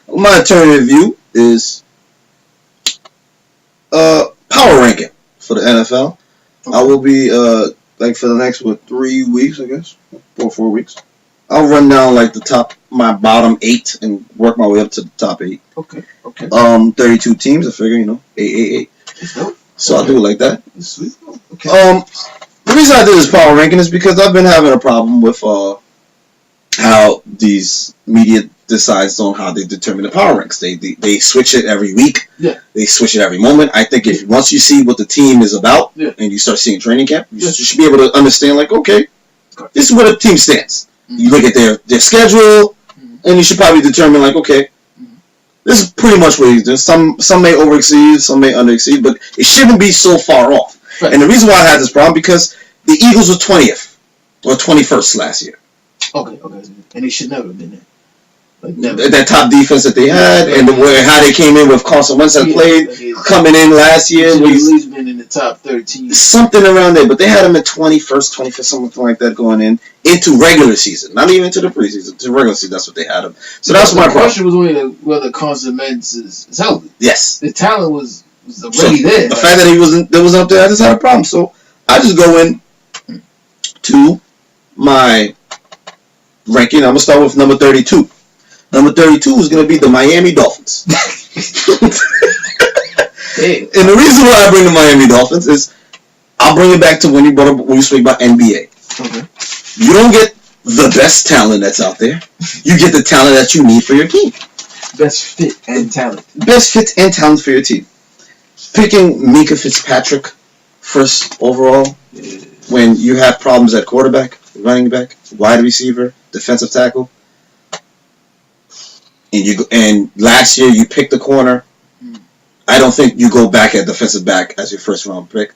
My alternative view is power ranking for the NFL. Okay. I will be like for the next 3 weeks, I guess, 4 weeks. I'll run down like my bottom 8 and work my way up to the top 8. Okay. 32 teams. I figure 8. So I'll do it like that. Sweet. Okay. The reason I did this power ranking is because I've been having a problem with how these media decides on how they determine the power ranks. They switch it every week. Yeah. They switch it every moment. I think if once you see what the team is about and you start seeing training camp, you should be able to understand like, okay, this is where the team stands. Mm-hmm. You look at their schedule, and you should probably determine like, okay, this is pretty much what he's doing. Some may overexceed, some may underexceed, but it shouldn't be so far off. Right. And the reason why I had this problem because the Eagles were 20th or 21st last year. Okay. And they should never have been there. Like never. That top defense that they had, and how they came in with Carson Wentz had played, coming in last year. At least been in the top 13. Something around there, but they had them at 21st, 25th, something like that going into regular season. Not even into the preseason. To regular season, that's what they had them. So that's my question was only whether Carson Wentz is healthy. Yes. The talent was already there. The fact that he wasn't up there, I just had a problem. So I just go in to my ranking. I'm going to start with number 32. Number 32 is going to be the Miami Dolphins. Hey. And the reason why I bring the Miami Dolphins is I'll bring it back to when you speak about NBA. Okay. You don't get the best talent that's out there. You get the talent that you need for your team. Best fit and talent. Best fit and talent for your team. Picking Minka Fitzpatrick first overall when you have problems at quarterback, running back, wide receiver, defensive tackle. And last year you picked the corner. I don't think you go back at defensive back as your first round pick.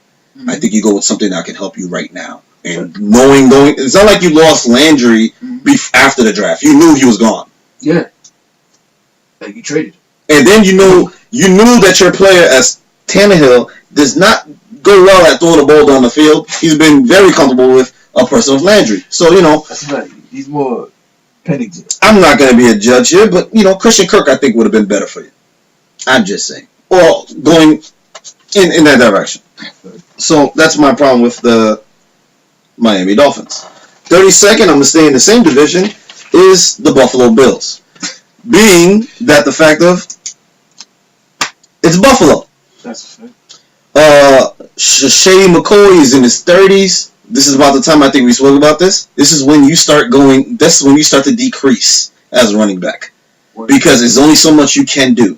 I think you go with something that can help you right now. And knowing it's not like you lost Landry after the draft. You knew he was gone. Yeah. Like you traded. And then you knew that your player as Tannehill does not go well at throwing the ball down the field. He's been very comfortable with a person of Landry. So, That's right. He's more Pennington. I'm not going to be a judge here, but, Christian Kirk I think would have been better for you. I'm just saying. Or going in that direction. So that's my problem with the Miami Dolphins. 32nd, I'm going to stay in the same division, is the Buffalo Bills. Being that the fact of, it's Buffalo. That's fair. Shady McCoy is in his 30s. This is about the time I think we spoke about this. This is when you start to decrease as a running back. Because there's only so much you can do.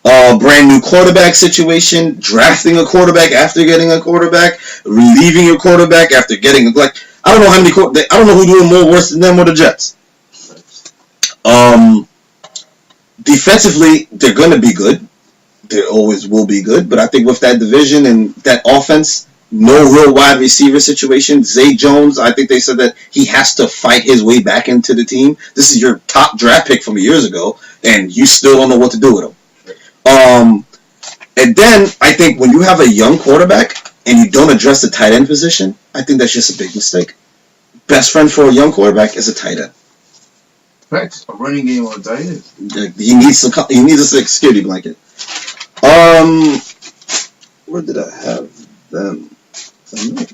Brand new quarterback situation, drafting a quarterback after getting a quarterback, relieving your quarterback after getting I don't know how many I don't know who's doing more worse than them or the Jets. Defensively, they're gonna be good. They always will be good, but I think with that division and that offense, no real wide receiver situation. Zay Jones, I think they said that he has to fight his way back into the team. This is your top draft pick from years ago, and you still don't know what to do with him. And then I think when you have a young quarterback and you don't address the tight end position, I think that's just a big mistake. Best friend for a young quarterback is a tight end. Facts. A running game on a tight end. He needs a security blanket. Where did I have them?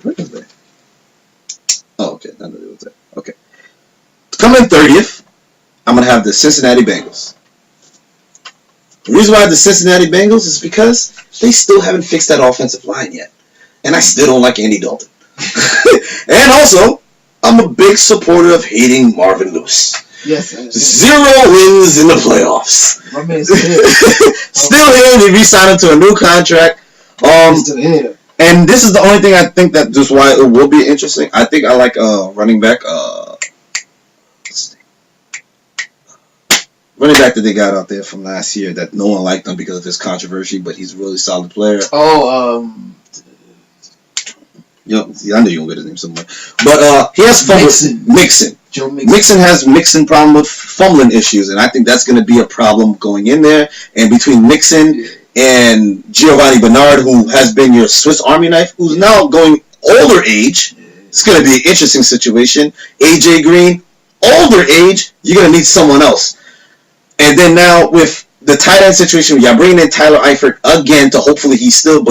Where is they? Oh, okay. None of it was there. Okay. Coming 30th, I'm gonna have the Cincinnati Bengals. The reason why I have the Cincinnati Bengals is because they still haven't fixed that offensive line yet. And I still don't like Andy Dalton. And also, I'm a big supporter of hating Marvin Lewis. Yes. 0 wins in the playoffs. My man's still here. They re-signed him to a new contract. And this is the only thing I think that just why it will be interesting. I think I like running back. Running back that they got out there from last year that no one liked him because of his controversy, but he's a really solid player. I know you won't get his name somewhere. But he has fun with Mixon. Joe Mixon. Mixon has problem with fumbling issues, and I think that's going to be a problem going in there. And between Mixon and Giovanni Bernard, who has been your Swiss Army knife, who's now going older age, it's going to be an interesting situation. AJ Green, older age, you're going to need someone else. And then now with the tight end situation, you're bringing in Tyler Eifert again to hopefully he still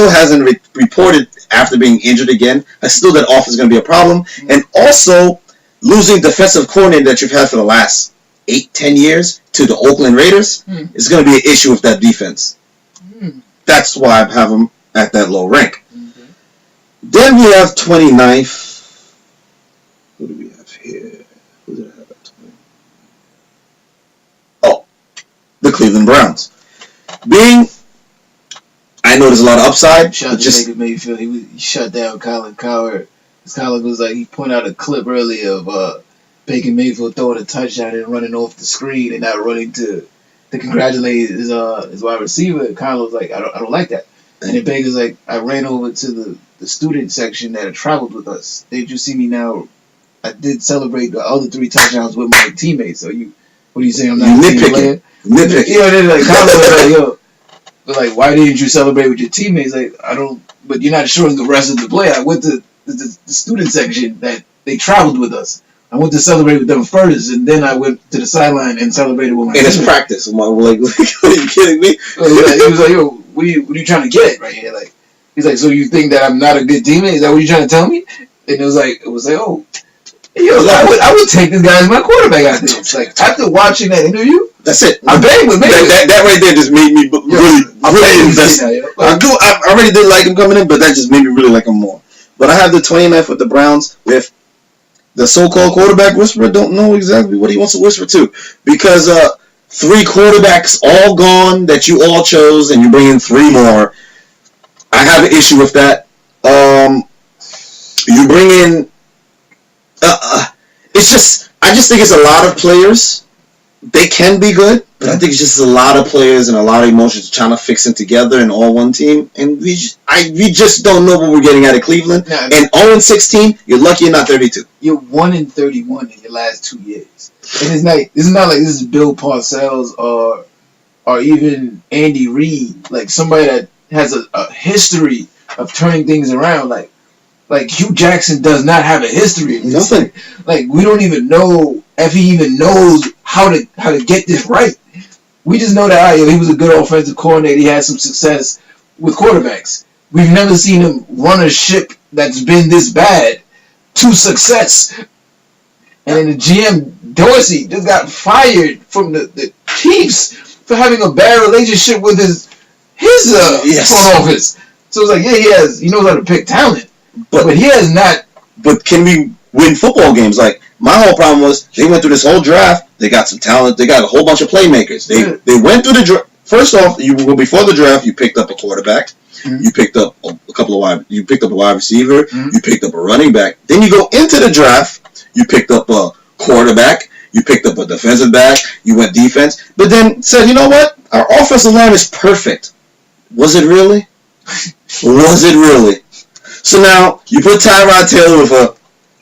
hasn't reported after being injured again. I still that off is going to be a problem. And also losing defensive coordinator that you've had for the last 8-10 years to the Oakland Raiders is going to be an issue with that defense. That's why I have them at that low rank. Then we have 29th. Who do we have here? Who did I have at 20? Oh, the Cleveland Browns. I know there's a lot of upside. Baker Mayfield, he shut down Colin Cowherd. Colin was like, he pointed out a clip earlier of Baker Mayfield throwing a touchdown and running off the screen and not running to congratulate his wide receiver. Colin was like, I don't like that. And then Baker's like, I ran over to the student section that had traveled with us. Did you see me now? I did celebrate the other 3 touchdowns with my teammates. So what are you saying? I'm not nitpicking. Yeah, then like Colin was like, yo, but like, why didn't you celebrate with your teammates? Like, I don't. But you're not showing the rest of the play. I went to the student section that they traveled with us. I went to celebrate with them first, and then I went to the sideline and celebrated with my teammates. And it's practice. I'm like, are you kidding me? He was like, yo, what are you trying to get right here? Like, he's like, so you think that I'm not a good teammate? Is that what you're trying to tell me? And it was like, oh, yo, I would take this guy as my quarterback out there. It's like, after watching that interview, that's it. I bang with me. That right there just made me really invest. I already did like him coming in, but that just made me really like him more. But I have the 29th with the Browns with the so-called quarterback whisperer. Don't know exactly what he wants to whisper to because 3 quarterbacks all gone that you all chose, and you bring in 3 more. I have an issue with that. You bring in. I just think it's a lot of players. They can be good, but I think it's just a lot of players and a lot of emotions trying to fix them together in all one team. And we just don't know what we're getting out of Cleveland. No, and 0-16, you're lucky you're not 32. You're 1-31 in your last 2 years. And it's not like this is Bill Parcells or even Andy Reid, like somebody that has a history of turning things around. Like Hugh Jackson does not have a history of this. Nothing. Like we don't even know if he even knows how to get this right. We just know that he was a good offensive coordinator. He had some success with quarterbacks. We've never seen him run a ship that's been this bad to success. And then the GM Dorsey just got fired from the Chiefs for having a bad relationship with his front office. So it's like, he knows how to pick talent, but he has not. But can we win football games? Like, my whole problem was they went through this whole draft. They got some talent. They got a whole bunch of playmakers. They went through the draft. First off, before the draft, you picked up a quarterback. Mm-hmm. You picked up You picked up a wide receiver. Mm-hmm. You picked up a running back. Then you go into the draft. You picked up a quarterback. You picked up a defensive back. You went defense. But then said, you know what? Our offensive line is perfect. Was it really? Was it really? So now you put Tyrod Taylor with a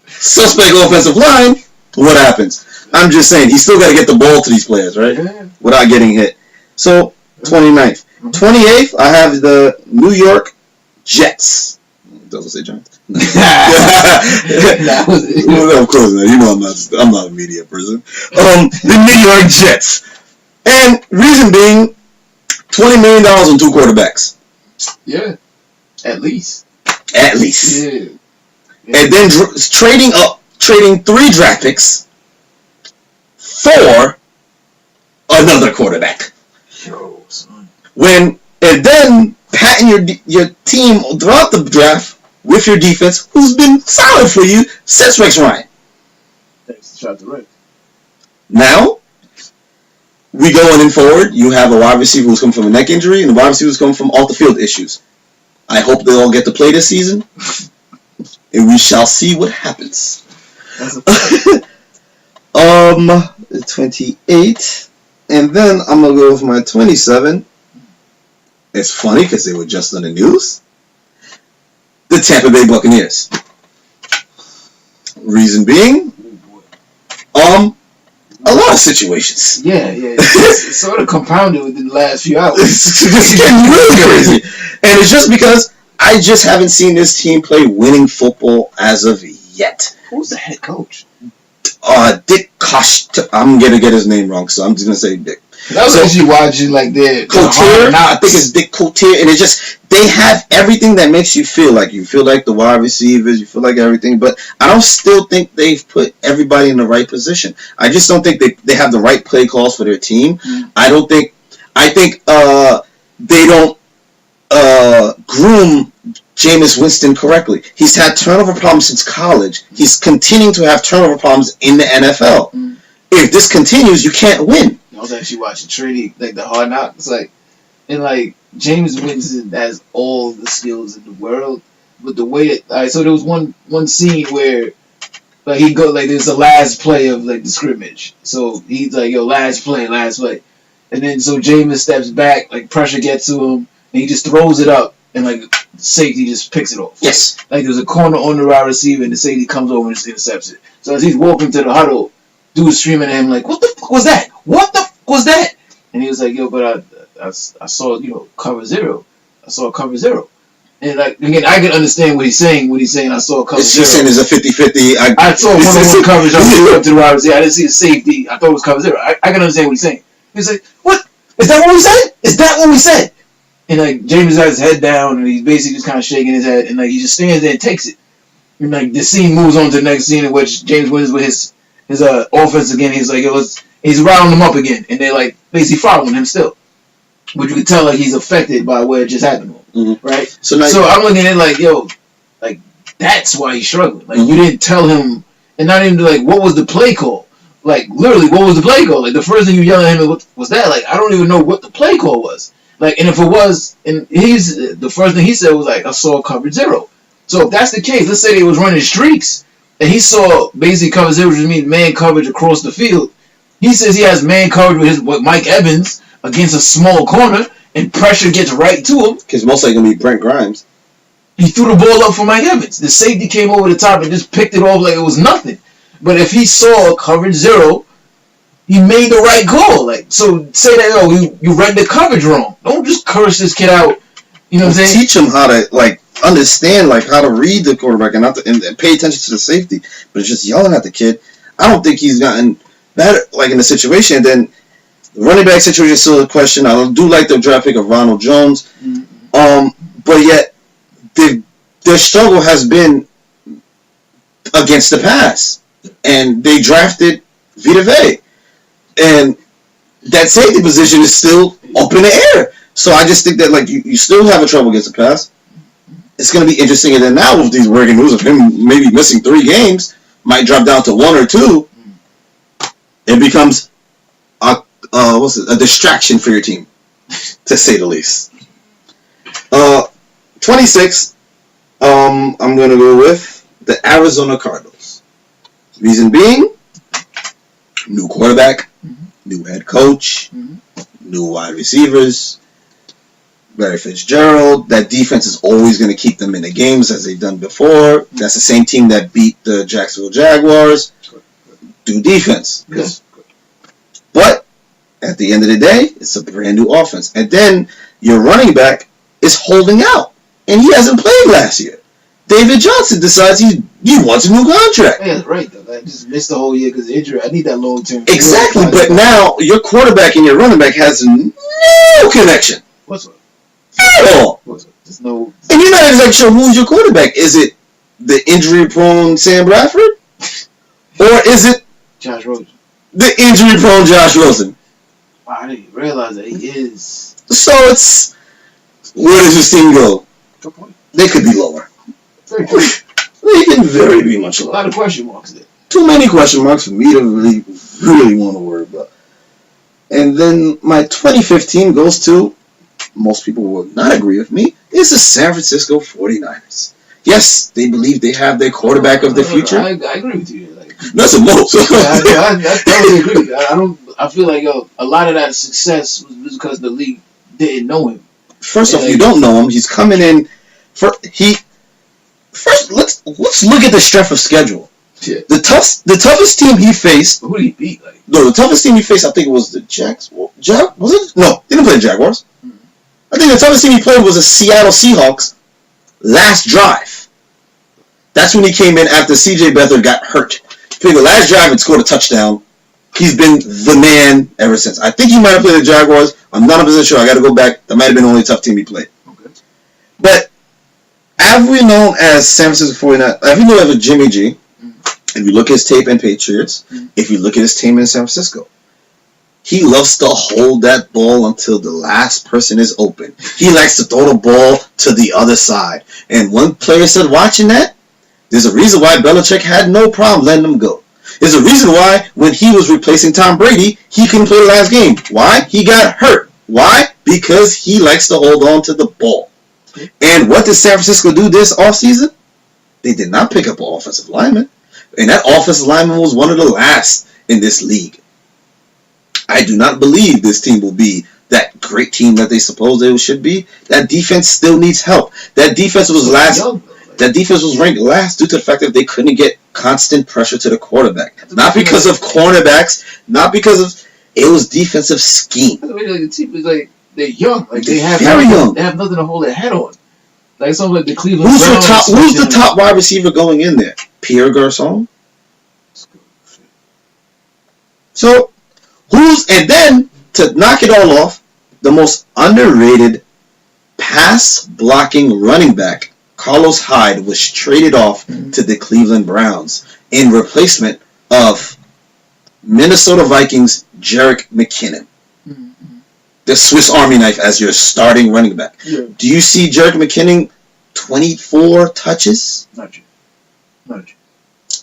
suspect offensive line. What happens? I'm just saying, he's still got to get the ball to these players, right? Yeah. Without getting hit. So, 29th. 28th, I have the New York Jets. Doesn't say Giants. No. Well, of course not. You know I'm not a media person. The New York Jets. And reason being, $20 million on 2 quarterbacks. Yeah. At least. Yeah. And then trading 3 draft picks for another quarterback. Yo, son. And then patting your team throughout the draft with your defense, who's been solid for you since Rex Ryan. Thanks. Shout out to Rex. Now, we going in forward. You have a wide receiver who's come from a neck injury and a wide receiver who's come from off the field issues. I hope they all get to play this season, and we shall see what happens. 28, and then I'm gonna go with my 27. It's funny because they were just on the news. The Tampa Bay Buccaneers. Reason being, a lot of situations. Yeah. It's sort of compounded within the last few hours. It's getting really crazy. And it's just because I just haven't seen this team play winning football as of yet. Who's the head coach? Dick Kosh. I'm gonna get his name wrong, so I'm just gonna say Dick. That was actually watching like their Cotier. I think it's Dick Cotier, and it just they have everything that makes you feel like the wide receivers, you feel like everything. But I don't still think they've put everybody in the right position. I just don't think they have the right play calls for their team. I don't think. I think they don't groom Jameis Winston correctly. He's had turnover problems since college. He's continuing to have turnover problems in the NFL. If this continues, you can't win. I was actually watching Trinity, like the Hard Knocks, and James Winston has all the skills in the world, but the way so there was one scene where he go there's the last play of the scrimmage, so he's like last play, and then so James steps back, pressure gets to him, and he just throws it up, and the safety just picks it off. Yes, there's a corner on the wide receiver, and the safety comes over and just intercepts it. So as he's walking to the huddle, dude's screaming at him what the fuck was that? What the fuck was that? And he was like, but I saw cover zero. I saw cover zero. And again, I can understand what he's saying when he's saying I saw cover zero. He's saying it's a 50-50. I saw one-on-one coverage. I threw up to the wide receiver. I didn't see the safety. I thought it was cover zero. I can understand what he's saying. He's like, what? Is that what we said? Is that what we said? And James has his head down, and he's basically just kind of shaking his head, and he just stands there and takes it. And the scene moves on to the next scene in which James wins with his offense again. He's like, he's riling them up again, and they're basically following him still. But you can tell he's affected by what just happened to him, right? So I'm looking at it that's why he's struggling. You didn't tell him, and not even what was the play call? Literally, what was the play call? The first thing you yell at him was that I don't even know what the play call was. And if it was, and the first thing he said was I saw coverage zero. So if that's the case, let's say they was running streaks, and he saw basically cover zero, which means man coverage across the field. He says he has man coverage with Mike Evans against a small corner, and pressure gets right to him. Because most likely going to be Brent Grimes. He threw the ball up for Mike Evans. The safety came over the top and just picked it off like it was nothing. But if he saw coverage zero, he made the right call. So say that, you read the coverage wrong. Don't just curse this kid out. You know what I'm saying? Teach him how to, understand, how to read the quarterback and pay attention to the safety. But it's just yelling at the kid. I don't think he's gotten better, in the situation. And then the running back situation is still a question. I do like the draft pick of Ronald Jones. But yet, their struggle has been against the pass. And they drafted Vita Vea. And that safety position is still up in the air. So I just think that you still have a trouble against the pass. It's going to be interesting. And then now with these working news of him maybe missing 3 games, might drop down to 1 or 2. It becomes a distraction for your team, to say the least. 26. I'm going to go with the Arizona Cardinals. Reason being, new quarterback, new head coach, new wide receivers, Larry Fitzgerald. That defense is always going to keep them in the games as they've done before. That's the same team that beat the Jacksonville Jaguars. Do defense. Yes. But at the end of the day, it's a brand new offense. And then your running back is holding out. And he hasn't played last year. David Johnson decides he wants a new contract. Yeah, right. I just missed the whole year because of injury. I need that long term. Exactly, but now your quarterback and your running back has no connection. What's up? At all. What's up? There's no. And you're not exactly sure who's your quarterback. Is it the injury-prone Sam Bradford, or is it Josh Rosen? The injury-prone Josh Rosen. Wow, I didn't realize that he is. So it's where does this team go? Good point. They could be lower. Very true. They can very be much lower. A lot of question marks there. Too many question marks for me to really want to worry about. And then my 2015 goes to, most people will not agree with me, is the San Francisco 49ers. Yes, they believe they have their quarterback of the future. I agree with you. That's a most. I totally agree. I feel like a lot of that success was because the league didn't know him. First off, you don't know him. He's coming in. First, let's look at the strength of schedule. Yeah. The toughest team he faced. Who did he beat? No, the toughest team he faced, I think it was the Jags. Was it? No, he didn't play the Jaguars. Mm-hmm. I think the toughest team he played was the Seattle Seahawks. Last drive. That's when he came in after C.J. Beathard got hurt. Played the last drive and scored a touchdown. He's been the man ever since. I think he might have played the Jaguars. I'm not 100% sure. I got to go back. That might have been the only tough team he played. Okay. But as we known as San Francisco 49ers, as we know as a Jimmy G, if you look at his tape in Patriots, if you look at his team in San Francisco, he loves to hold that ball until the last person is open. He likes to throw the ball to the other side. And one player said, watching that, there's a reason why Belichick had no problem letting him go. There's a reason why when he was replacing Tom Brady, he couldn't play the last game. Why? He got hurt. Why? Because he likes to hold on to the ball. And what did San Francisco do this offseason? They did not pick up an offensive lineman. And that offensive lineman was one of the last in this league. I do not believe this team will be that great team that they suppose they should be. That defense still needs help. That defense was last. That defense was ranked last due to the fact that they couldn't get constant pressure to the quarterback. Not because of cornerbacks, not because of it was defensive scheme. The team is like they're young, like they have very young. They have nothing to hold their head on. Like something like the Cleveland. Who's the top wide receiver going in there? Pierre Garçon. So and then to knock it all off, the most underrated pass blocking running back, Carlos Hyde, was traded off to the Cleveland Browns in replacement of Minnesota Vikings Jerick McKinnon. The Swiss Army knife as your starting running back. Yeah. Do you see Jerick McKinnon 24 touches? Not you.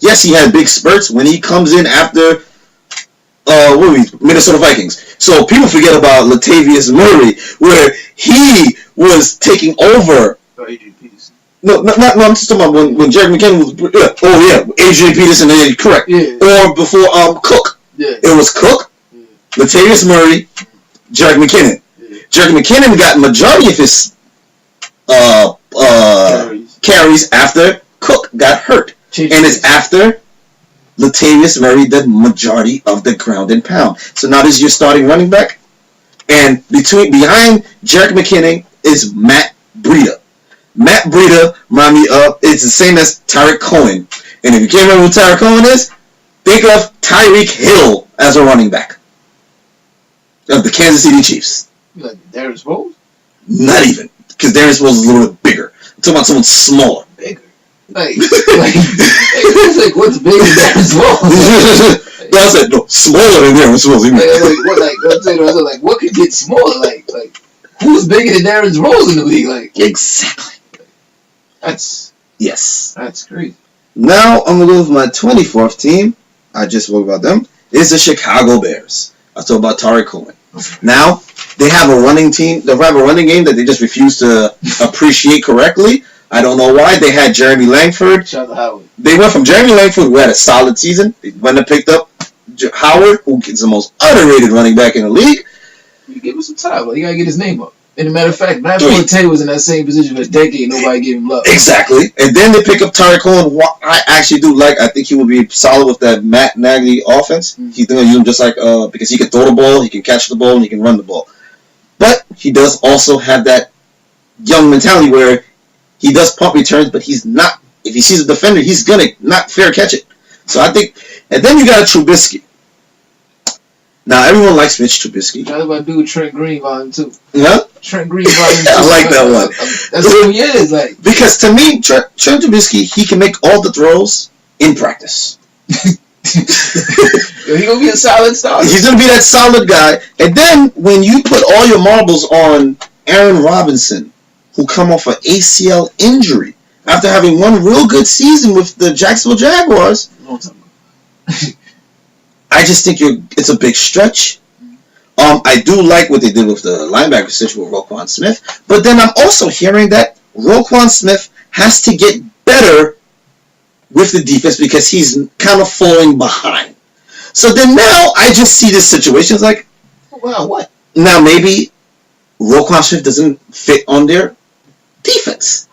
Yes, he had big spurts when he comes in after Minnesota Vikings. So people forget about Latavius Murray, where he was taking over. Adrian Peterson. No, I'm just talking about when Jerick McKinnon was. Adrian Peterson, correct. Yeah. Or before Cook. Yeah. It was Cook, Latavius Murray, Jerick McKinnon. Yeah. Jerick McKinnon got majority of his carries after Cook got hurt. And it's after Latavius Murray the majority of the ground and pound. So now this is your starting running back. And behind Jerick McKinnon is Matt Breida. Matt Breida, remind me of, it's the same as Tyreek Cohen. And if you can't remember who Tyreek Cohen is, think of Tyreek Hill as a running back of the Kansas City Chiefs. You like Darius Rose? Not even, because Darius Rose is a little bit bigger. I'm talking about someone smaller. Bigger? It's like what's bigger than Darius Rose? Yeah, I said no, smaller than Darius Rose. What could get smaller? Like who's bigger than Darius Rose in the league? Like exactly. That's crazy. Now I'm gonna go with my 24th team. I just spoke about them. It's the Chicago Bears. I talked about Tyreek Cohen. Now they have a running team. They have a running game that they just refuse to appreciate correctly. I don't know why. They had Jeremy Langford. Shout out to Howard. They went from Jeremy Langford, who had a solid season. They went and picked up Howard, who is the most underrated running back in the league. You give him some time. You gotta get his name up. And a matter of fact, Matt Forte was in that same position for a decade. Nobody gave him love. Exactly. And then they pick up Tyreek Cohen. I actually do like. I think he will be solid with that Matt Nagy offense. He's going to use him just like because he can throw the ball, he can catch the ball, and he can run the ball. But he does also have that young mentality where he does punt returns, but he's not. If he sees a defender, he's gonna not fair catch it. So I think, and then you got a Trubisky. Now everyone likes Mitch Trubisky. That's what I do with Trent Green Volume 2. Yeah? Trent Green Volume 2. I like that one. That's who he is. Like. Because to me, Trent Trubisky, he can make all the throws in practice. He gonna be a solid starter. He's gonna be that solid guy. And then when you put all your marbles on Aaron Robinson, who come off an ACL injury after having one real good season with the Jacksonville Jaguars, I just think it's a big stretch. I do like what they did with the linebacker situation with Roquan Smith, but then I'm also hearing that Roquan Smith has to get better with the defense because he's kind of falling behind. So then now I just see this situation as like, wow, what? Now maybe Roquan Smith doesn't fit on their defense.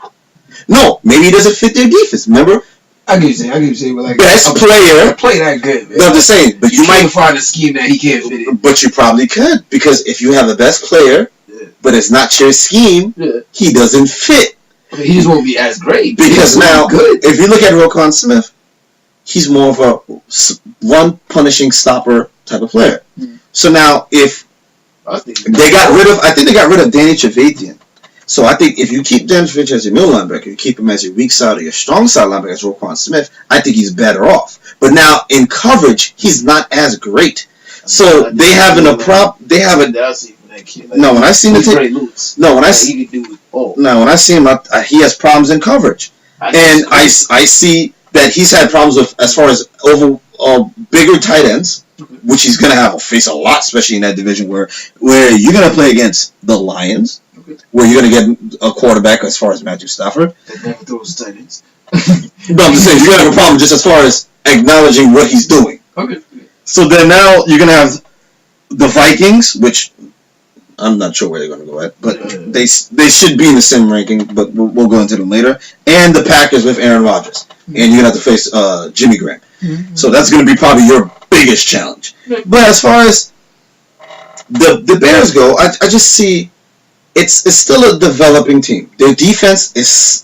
No, maybe he doesn't fit their defense. Remember? I get you saying, but like best player. Play that good, man. No, I'm just saying, but you might find a scheme that he can't fit in. But you probably could, because if you have the best player, but it's not your scheme, he doesn't fit. I mean, he just won't be as great. Because now, if you look at Roquan Smith, he's more of a run punishing stopper type of player. Mm-hmm. So now if I think they got rid of Danny Trevathan. So I think if you keep Danny Trevathan as your middle linebacker, you keep him as your weak side or your strong side linebacker as Roquan Smith, I think he's better off. But now in coverage, he's not as great. So they having a prop. They have a. No, when I seen the tape. No, when I see. No, when I see him, he has problems in coverage, and I see that he's had problems with as far as bigger tight ends, which he's gonna have to face a lot, especially in that division where you're gonna play against the Lions, where you're gonna get a quarterback as far as Matthew Stafford. That never throws tight ends. But I'm just saying you're gonna have a problem just as far as acknowledging what he's doing. Okay. So then now you're gonna have the Vikings, which I'm not sure where they're gonna go at, but they should be in the same ranking, but we'll go into them later. And the Packers with Aaron Rodgers, and you're gonna have to face Jimmy Graham. Mm-hmm. So that's gonna be probably your biggest challenge. But as far as the Bears go, I just see it's still a developing team. Their defense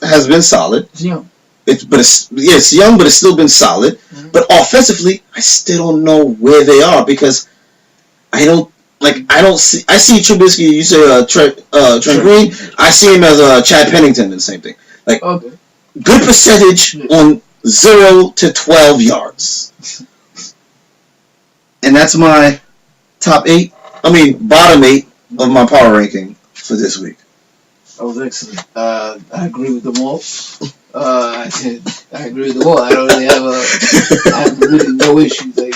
has been solid. It's young. It's young, but it's still been solid. Mm-hmm. But offensively, I still don't know where they are because I don't see. I see Trubisky. You say Trent Green. I see him as Chad Pennington, and the same thing. Like good percentage on 0 to 12 yards, and that's my bottom 8 of my power ranking for this week. That was excellent. I agree with them all. I agree with them all. I don't really have really no issues. Like,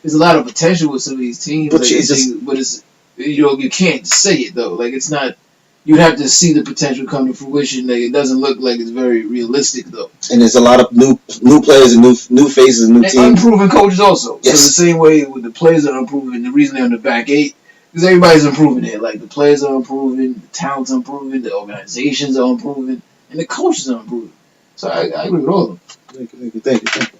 there's a lot of potential with some of these teams, but it's you can't say it though. Like it's not. You'd have to see the potential come to fruition. Like, it doesn't look like it's very realistic though. And there's a lot of new players and new faces and new teams. Unproven coaches also. Yes. So the same way with the players that are improving, the reason they're on the back 8 because everybody's improving it. Like the players are improving, the talent's improving, the organizations are improving, and the coaches are improving. So I agree with all of them. Thank you.